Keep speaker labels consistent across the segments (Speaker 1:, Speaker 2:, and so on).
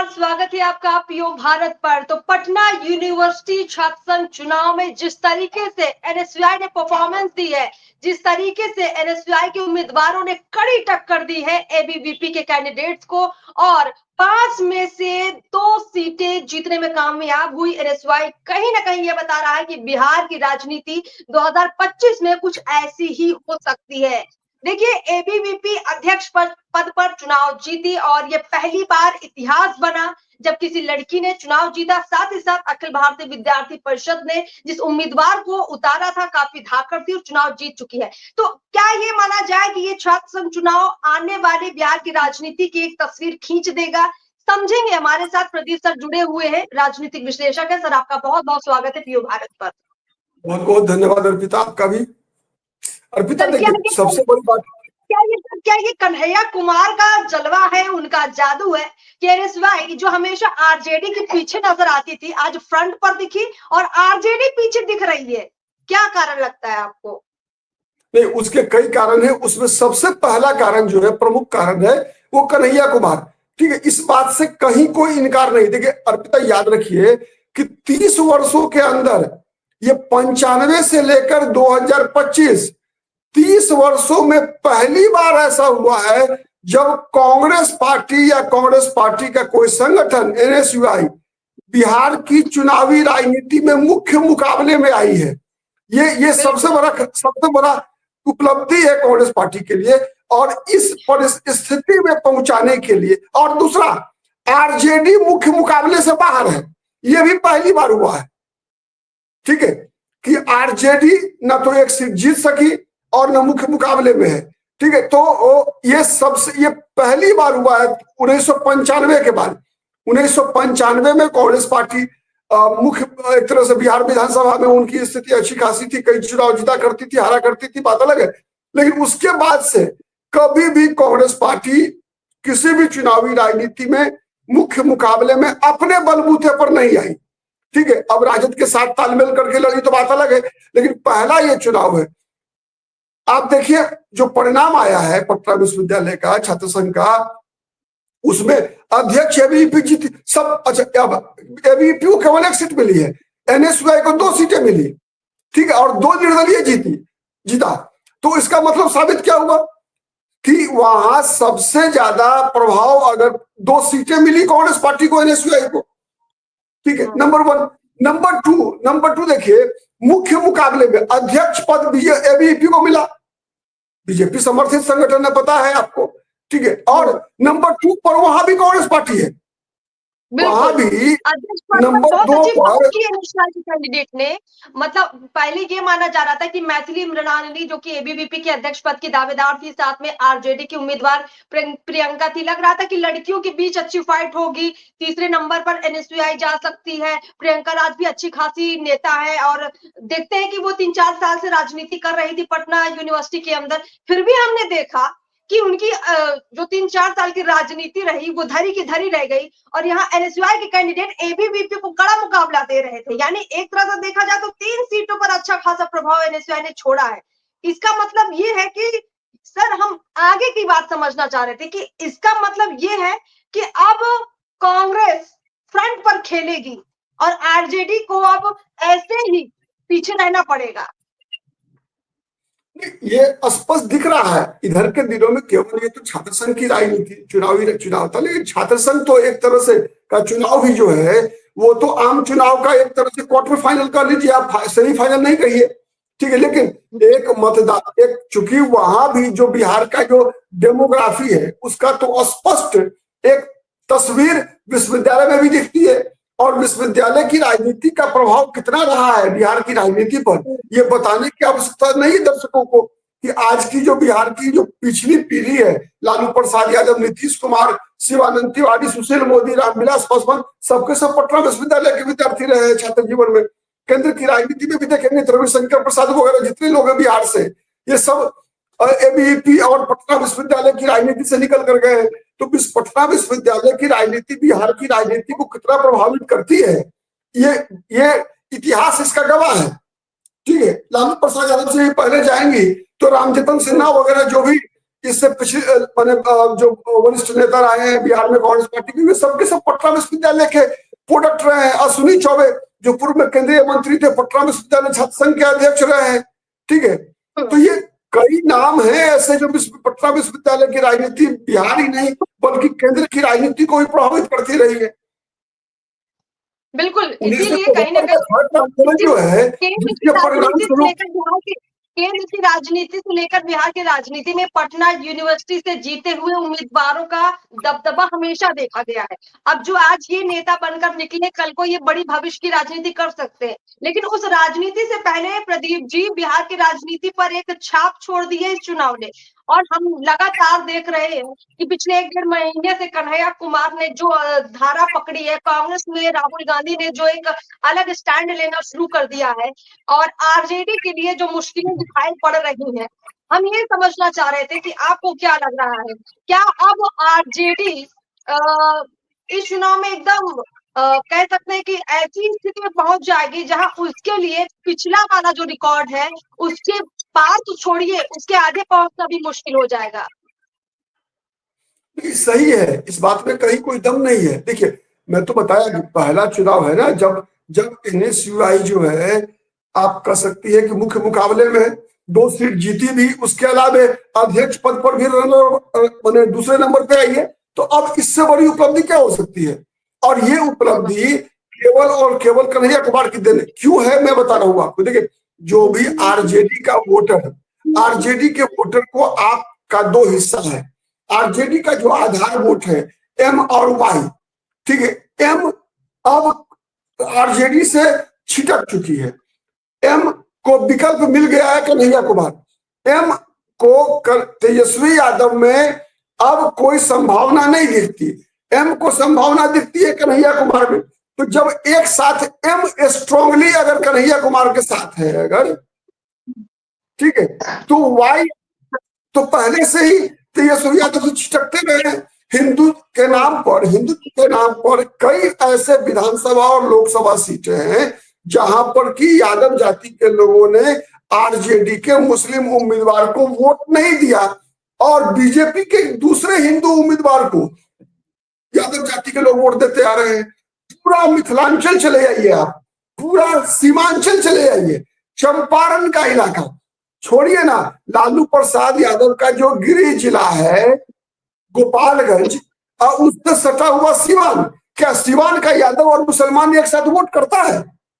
Speaker 1: स्वागत है आपका पीओ भारत पर। तो पटना यूनिवर्सिटी छात्र संघ चुनाव में जिस तरीके से एनएसयूआई ने परफॉर्मेंस दी है, जिस तरीके से एनएसयूआई के उम्मीदवारों ने कड़ी टक्कर दी है एबीवीपी के कैंडिडेट्स को और 5 में से 2 सीटें जीतने में कामयाब हुई एनएसयूआई, कहीं ना कहीं यह बता रहा है कि बिहार की राजनीति 2025 में कुछ ऐसी ही हो सकती है। देखिए, एबीवीपी अध्यक्ष पद पर चुनाव जीती और ये पहली बार इतिहास बना जब किसी लड़की ने चुनाव जीता। साथ ही साथ अखिल भारतीय विद्यार्थी परिषद ने जिस उम्मीदवार को उतारा था, काफी धाकड़ थी और चुनाव जीत चुकी है। तो क्या ये माना जाए कि ये छात्र संघ चुनाव आने वाले बिहार की राजनीति की एक तस्वीर खींच देगा? समझेंगे। हमारे साथ प्रदीप सर जुड़े हुए हैं, राजनीतिक विश्लेषक है। सर, आपका बहुत बहुत स्वागत है पीओ भारत पर।
Speaker 2: बहुत बहुत धन्यवाद अर्पिता, आपका भी। अर्पिता, देखिए, सबसे बड़ी बात
Speaker 1: क्या ये कन्हैया कुमार का जलवा है, उनका जादू है कि एनएसयूआई जो हमेशा आरजेडी के पीछे नजर आती थी आज फ्रंट पर दिखी और आरजेडी पीछे दिख रही है? क्या कारण लगता है आपको?
Speaker 2: नहीं, उसके कई कारण है। उसमें सबसे पहला कारण जो है, प्रमुख कारण है, वो कन्हैया कुमार। ठीक है, इस बात से कहीं कोई इनकार नहीं। देखिए अर्पिता, याद रखिए कि 30 वर्षों के अंदर ये 95 से लेकर 2025 30 वर्षों में पहली बार ऐसा हुआ है जब कांग्रेस पार्टी या कांग्रेस पार्टी का कोई संगठन एनएसयूआई बिहार की चुनावी राजनीति में मुख्य मुकाबले में आई है। ये सबसे बड़ा उपलब्धि है कांग्रेस पार्टी के लिए और इस परिस्थिति में पहुंचाने के लिए। और दूसरा, आरजेडी मुख्य मुकाबले से बाहर है, ये भी पहली बार हुआ है। ठीक है, कि आरजेडी न तो एक सीट जीत सकी और न मुख्य मुकाबले में है। ठीक है, तो ये पहली बार हुआ है 1995 के बाद। 1995 में कांग्रेस पार्टी मुख्य एक तरह से बिहार विधानसभा में उनकी स्थिति अच्छी खासी थी, कई चुनाव जीता करती थी, हारा करती थी, बात अलग है। लेकिन उसके बाद से कभी भी कांग्रेस पार्टी किसी भी चुनावी राजनीति में मुख्य मुकाबले में अपने बलबूते पर नहीं आई। ठीक है, अब राजद के साथ तालमेल करके लड़ी तो बात अलग है, लेकिन पहला ये चुनाव है। आप देखिए जो परिणाम आया है पटना विश्वविद्यालय का छात्र संघ का, उसमें अध्यक्ष एबीवीपी जीती सब। अच्छा, एबीवीपी को केवल 1 सीट मिली है, एनएसयूआई को 2 सीटें मिली। ठीक है, और 2 निर्दलीय जीता। तो इसका मतलब साबित क्या हुआ कि वहां सबसे ज्यादा प्रभाव अगर 2 सीटें मिली कांग्रेस पार्टी को, एनएसयूआई को। ठीक है, नंबर 1। नंबर टू देखिए, मुख्य मुकाबले में अध्यक्ष पद एबीवीपी को मिला, बीजेपी समर्थित संगठन है, पता है आपको। ठीक है, और नंबर 2 पर वहां भी कांग्रेस पार्टी है, वहां भी नंबर 2 पर
Speaker 1: कैंडिडेट ने, मतलब पहले ये माना जा रहा था कि मैथिली मृणालिनी जो कि एबीवीपी के अध्यक्ष पद की दावेदार थी, साथ में आरजेडी की उम्मीदवार प्रियंका थी। लग रहा था कि लड़कियों के बीच अच्छी फाइट होगी, तीसरे नंबर पर एनएसयूआई जा सकती है। प्रियंका राज भी अच्छी खासी नेता है और देखते हैं कि वो 3-4 साल से राजनीति कर रही थी पटना यूनिवर्सिटी के अंदर। फिर भी हमने देखा कि उनकी जो 3-4 साल की राजनीति रही वो धरी की धरी रह गई और यहाँ एनएसयूआई के कैंडिडेट एबीवीपी को कड़ा मुकाबला दे रहे थे। यानी एक तरह से देखा जाए तो 3 सीटों पर अच्छा खासा प्रभाव एनएसयूआई ने छोड़ा है। इसका मतलब ये है कि सर, हम आगे की बात समझना चाह रहे थे कि इसका मतलब ये है कि अब कांग्रेस फ्रंट पर खेलेगी और आरजेडी को अब ऐसे ही पीछे रहना पड़ेगा।
Speaker 2: ये स्पष्ट दिख रहा है इधर के दिनों में। केवल ये तो छात्र संघ की राजनीति चुनाव था, लेकिन छात्र संघ तो एक तरह से का चुनाव भी जो है वो तो आम चुनाव का एक तरह से क्वार्टर फाइनल कर लीजिए, आप सेमीफाइनल नहीं कहिए। ठीक है, लेकिन एक मतदान, एक चूंकि वहां भी जो बिहार का जो डेमोग्राफी है उसका तो स्पष्ट एक तस्वीर विश्वविद्यालय में भी दिखती है और विश्वविद्यालय की राजनीति का प्रभाव कितना रहा है बिहार की राजनीति पर, ये बताने की आवश्यकता नहीं है दर्शकों को कि आज की जो बिहार की जो पिछली पीढ़ी है, लालू प्रसाद यादव, नीतीश कुमार, शिवानंद तिवारी, सुशील मोदी, रामविलास पासवान, सबके सब पटना विश्वविद्यालय के विद्यार्थी रहे हैं छात्र जीवन में। केंद्र की राजनीति में भी देखेंगे रविशंकर प्रसाद वगैरह जितने लोग हैं बिहार से, ये सब एबीवीपी और पटना विश्वविद्यालय की राजनीति से निकल कर गए। तो पटना विश्वविद्यालय की राजनीति बिहार की राजनीति को कितना प्रभावित करती है, ये इतिहास इसका गवाह है। ठीक है, लालू प्रसाद यादव से पहले जाएंगी तो रामजतन सिन्हा वगैरह जो भी इससे पिछले मैंने जो वरिष्ठ नेता रहे हैं बिहार में कांग्रेस पार्टी के, वे सबके सब पटना विश्वविद्यालय के प्रोडक्ट रहे हैं। अश्विनी चौबे जो पूर्व में केंद्रीय मंत्री थे, पटना विश्वविद्यालय छात्र संघ के अध्यक्ष रहे हैं। ठीक है, तो ये कई नाम हैं ऐसे जो पटना विश्वविद्यालय की राजनीति बिहार ही नहीं बल्कि केंद्र की राजनीति को भी प्रभावित करती रही है।
Speaker 1: बिल्कुल, इसीलिए कहीं ना
Speaker 2: आंदोलन जो है
Speaker 1: केंद्र की
Speaker 2: जिसके परिणाम स्वरूप
Speaker 1: केंद्र की राजनीति से लेकर बिहार की राजनीति में पटना यूनिवर्सिटी से जीते हुए उम्मीदवारों का दबदबा हमेशा देखा गया है। अब जो आज ये नेता बनकर निकले, कल को ये बड़ी भविष्य की राजनीति कर सकते हैं, लेकिन उस राजनीति से पहले प्रदीप जी बिहार की राजनीति पर एक छाप छोड़ दी है इस चुनाव ने। और हम लगातार देख रहे हैं कि पिछले 1-1.5 महीने से कन्हैया कुमार ने जो धारा पकड़ी है, कांग्रेस में राहुल गांधी ने जो एक अलग स्टैंड लेना शुरू कर दिया है, और आरजेडी के लिए जो मुश्किलें दिखाई पड़ रही हैं, हम ये समझना चाह रहे थे कि आपको क्या लग रहा है, क्या अब आरजेडी इस चुनाव में एकदम कह सकते हैं कि ऐसी स्थिति में पहुंच जाएगी जहां उसके लिए पिछला वाला जो रिकॉर्ड है उसके पार तो छोड़िए, उसके आगे पहुंचना भी मुश्किल हो जाएगा?
Speaker 2: सही है, इस बात में कहीं कोई दम नहीं है। देखिए, मैं तो बताया कि पहला चुनाव है ना, जब जब एनएसयूआई जो है, आप कह सकती है कि मुख्य मुकाबले में 2 सीट जीती भी, उसके अलावा अध्यक्ष पद पर भी मैंने दूसरे नंबर पे आई है, तो अब इससे बड़ी उपलब्धि क्या हो सकती है? और ये उपलब्धि केवल और केवल कन्हैया कुमार की देन क्यों है, मैं बता रहा हूँ आपको। देखिए, जो भी आरजेडी का वोटर है, आरजेडी के वोटर को आपका 2 हिस्सा है। आरजेडी का जो आधार वोट है एम और वाई, ठीक है, एम अब आरजेडी से छिटक चुकी है। एम को विकल्प मिल गया है कन्हैया कुमार। एम को तेजस्वी यादव में अब कोई संभावना नहीं दिखती, एम को संभावना दिखती है कन्हैया कुमार में। तो जब एक साथ एम स्ट्रांगली अगर कन्हैया कुमार के साथ है अगर, ठीक है, तो वाई तो पहले से ही तेजस्वी यादव से छिटकते रहे। हिंदुत्व के नाम पर कई ऐसे विधानसभा और लोकसभा सीटें हैं जहां पर कि यादव जाति के लोगों ने आरजेडी के मुस्लिम उम्मीदवार को वोट नहीं दिया, और बीजेपी के दूसरे हिंदू उम्मीदवार को यादव जाति के लोग वोट देते आ रहे हैं। पूरा मिथिलांचल चले जाइए आप, पूरा सीमांचल चले जाइए, चंपारण का इलाका छोड़िए ना, लालू प्रसाद यादव का जो गिरिडीह जिला है गोपालगंज, और उससे सटा हुआ सीवान, क्या सीवान का यादव और मुसलमान एक साथ वोट करता है?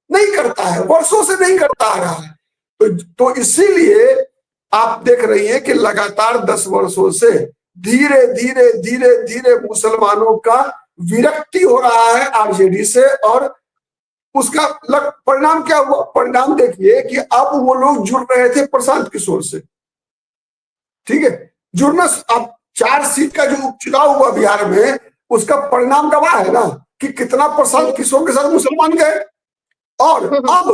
Speaker 2: नहीं करता है, वर्षों से नहीं करता आ रहा है। तो इसीलिए आप देख रही हैं कि लगातार 10 वर्षों से धीरे धीरे धीरे धीरे मुसलमानों का विरक्ति हो रहा है आरजेडी से, और उसका परिणाम क्या हुआ? परिणाम देखिए कि अब वो लोग जुड़ रहे थे प्रशांत किशोर से, ठीक है, जुड़ना। अब 4 सीट का जो उपचुनाव हुआ बिहार में, उसका परिणाम गवाह है ना कि कितना प्रशांत किशोर के साथ मुसलमान गए। और अब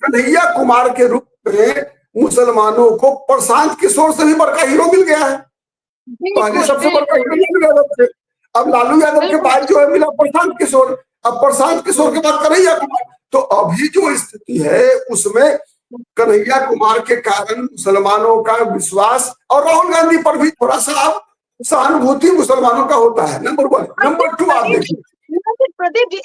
Speaker 2: कन्हैया कुमार के रूप में मुसलमानों को प्रशांत किशोर से भी बड़का हीरो मिल गया है। पहले सबसे बड़का हीरो लालू यादव थे, अब लालू यादव के बाद जो है मिला प्रशांत किशोर, अब प्रशांत किशोर के बाद कन्हैया कुमार। तो अभी जो स्थिति है उसमें कन्हैया कुमार के कारण मुसलमानों का विश्वास, और राहुल गांधी पर भी थोड़ा सा सहानुभूति मुसलमानों का होता है। नंबर 1। नंबर 2 आप देखिए
Speaker 1: प्रदीप जी,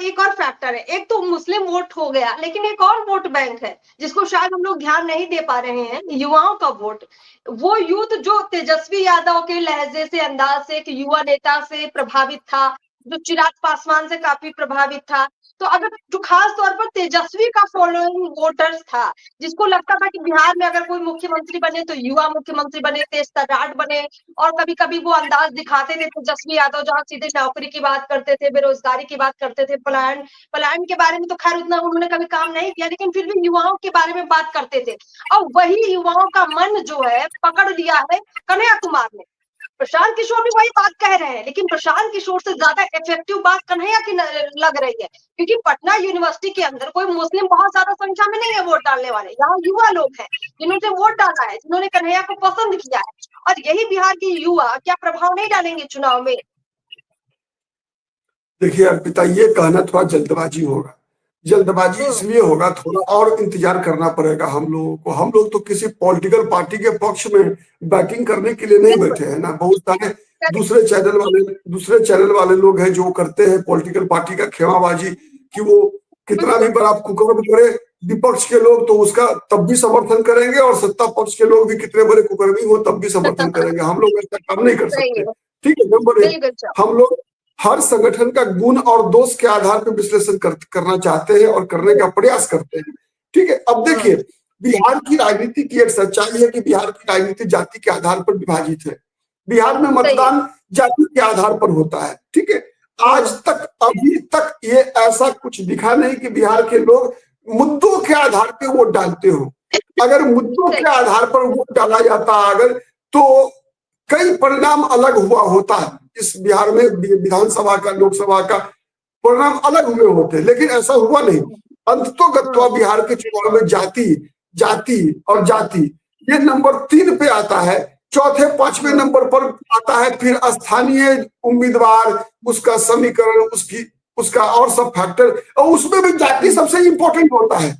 Speaker 1: एक और फैक्टर है। एक तो मुस्लिम वोट हो गया, लेकिन एक और वोट बैंक है जिसको शायद हम लोग ध्यान नहीं दे पा रहे हैं, युवाओं का वोट। वो यूथ जो तेजस्वी यादव के लहजे से, अंदाज से, एक युवा नेता से प्रभावित था, जो चिराग पासवान से काफी प्रभावित था, तो अगर जो खास तौर पर तेजस्वी का फॉलोइंग वोटर्स था, जिसको लगता था कि बिहार में अगर कोई मुख्यमंत्री बने तो युवा मुख्यमंत्री बने, तेज तर्राट बने, और कभी कभी वो अंदाज दिखाते थे तेजस्वी यादव जहां सीधे नौकरी की बात करते थे, बेरोजगारी की बात करते थे, पलायन के बारे में तो खैर उतना उन्होंने कभी काम नहीं किया, लेकिन फिर भी युवाओं के बारे में बात करते थे। और वही युवाओं का मन जो है पकड़ लिया है कन्हैया कुमार ने। प्रशांत किशोर भी वही बात कह रहे हैं, लेकिन प्रशांत किशोर से ज्यादा इफेक्टिव बात कन्हैया की लग रही है, क्योंकि पटना यूनिवर्सिटी के अंदर कोई मुस्लिम बहुत ज्यादा संख्या में नहीं है वोट डालने वाले। यहाँ युवा लोग हैं जिन्होंने वोट डाला है, जिन्होंने कन्हैया को पसंद किया है, और यही बिहार के युवा क्या प्रभाव नहीं डालेंगे चुनाव में?
Speaker 2: देखिए अर्पिता, ये कहना थोड़ा जल्दबाजी होगा। जल्दबाजी इसलिए होगा, थोड़ा और इंतजार करना पड़ेगा हम लोगों को। हम लोग तो किसी पॉलिटिकल पार्टी के पक्ष में बैटिंग करने के लिए नहीं बैठे हैं ना। बहुत सारे दूसरे चैनल वाले लोग हैं जो करते हैं पॉलिटिकल पार्टी का खेमाबाजी, कि वो कितना भी बड़ा कुकर्म करे विपक्ष के लोग तो उसका तब भी समर्थन करेंगे, और सत्ता पक्ष के लोग भी कितने बड़े कुकर्मी हो तब भी समर्थन करेंगे। हम लोग ऐसा काम नहीं कर
Speaker 1: सही
Speaker 2: सकते।
Speaker 1: है,
Speaker 2: ठीक है, नंबर एक,
Speaker 1: बिल्कुल।
Speaker 2: हम लोग हर संगठन का गुण और दोष के आधार पर विश्लेषण करना चाहते हैं और करने का प्रयास करते हैं। ठीक है, अब देखिए, बिहार की राजनीति की एक सच्चाई है कि बिहार की राजनीति जाति के आधार पर विभाजित है। बिहार में मतदान जाति के आधार पर होता है। ठीक है, आज तक अभी तक ये ऐसा कुछ दिखा नहीं कि बिहार के लोग मुद्दों के आधार पर वोट डालते हो। अगर मुद्दों के आधार पर वोट डाला जाता अगर, तो कई परिणाम अलग हुआ होता है। इस बिहार में विधानसभा का, लोकसभा का परिणाम अलग हुए होते, लेकिन ऐसा हुआ नहीं। अंततोगत्वा बिहार के चुनाव में जाति और जाति ये नंबर 3 पे आता है। चौथे 5वें नंबर पर आता है फिर स्थानीय उम्मीदवार, उसका समीकरण, उसका और सब फैक्टर, और उसमें भी जाति सबसे इंपॉर्टेंट होता है।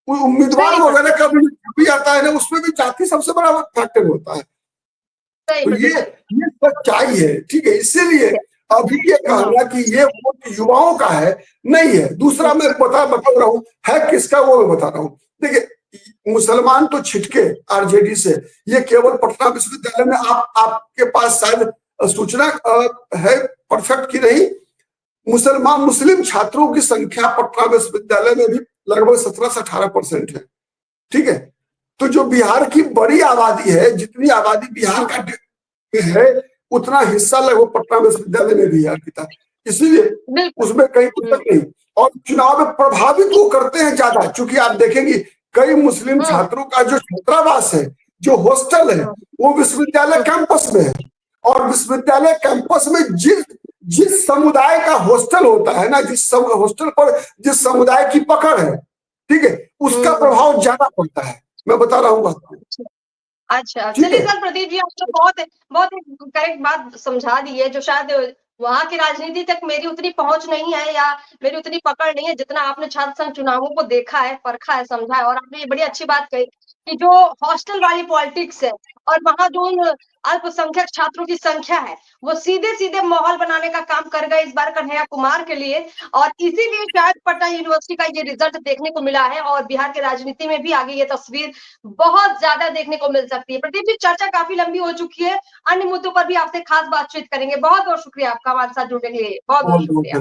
Speaker 2: उम्मीदवार वगैरह का भी आता है ना, उसमें भी जाति सबसे बड़ा फैक्टर होता है। तो ये सच्चाई है। ठीक है, इसीलिए अभी ये कहना कि ये वोट युवाओं का है, नहीं है। दूसरा मैं बता रहा हूँ है किसका, वो मैं बता रहा हूँ। देखिए, मुसलमान तो छिटके आरजेडी से, ये केवल पटना विश्वविद्यालय में आपके पास शायद सूचना है परफेक्ट की नहीं, मुस्लिम छात्रों की संख्या पटना विश्वविद्यालय में भी लगभग 17 से 18% है। ठीक है, तो जो बिहार की बड़ी आबादी है, जितनी आबादी बिहार का है उतना हिस्सा लगभग पटना विश्वविद्यालय में भी है अर्पिता, इसीलिए उसमें कहीं पुस्तक नहीं। और चुनाव में प्रभावित वो करते हैं ज्यादा, चूंकि आप देखेंगे कई मुस्लिम छात्रों का जो छात्रावास है, जो हॉस्टल है, वो विश्वविद्यालय कैंपस में है। और विश्वविद्यालय कैंपस में जिस समुदाय का हॉस्टल होता है ना, जिस हॉस्टल पर जिस समुदाय की पकड़ है, ठीक है, उसका प्रभाव ज्यादा पड़ता है। मैं बता रहा हूँ बात।
Speaker 1: अच्छा, चलिए सर, प्रदीप जी आपने बहुत करेक्ट बात समझा दी है, जो शायद वहाँ की राजनीति तक मेरी उतनी पहुंच नहीं है या मेरी उतनी पकड़ नहीं है, जितना आपने छात्र संघ चुनावों को देखा है, परखा है, समझा है। और आपने ये बड़ी अच्छी बात कही कि जो हॉस्टल वाली पॉलिटिक्स है और वहाँ जो अल्पसंख्यक छात्रों की संख्या है, वो सीधे माहौल बनाने का काम कर गए इस बार कन्हैया कुमार के लिए। और इसीलिए शायद पटना यूनिवर्सिटी का ये रिजल्ट देखने को मिला है, और बिहार की राजनीति में भी आगे ये तस्वीर बहुत ज्यादा देखने को मिल सकती है। प्रदीप जी, चर्चा काफी लंबी हो चुकी है, अन्य मुद्दों पर भी आपसे खास बातचीत करेंगे। बहुत बहुत शुक्रिया आपका हमारे साथ जुड़ने के लिए, बहुत बहुत शुक्रिया।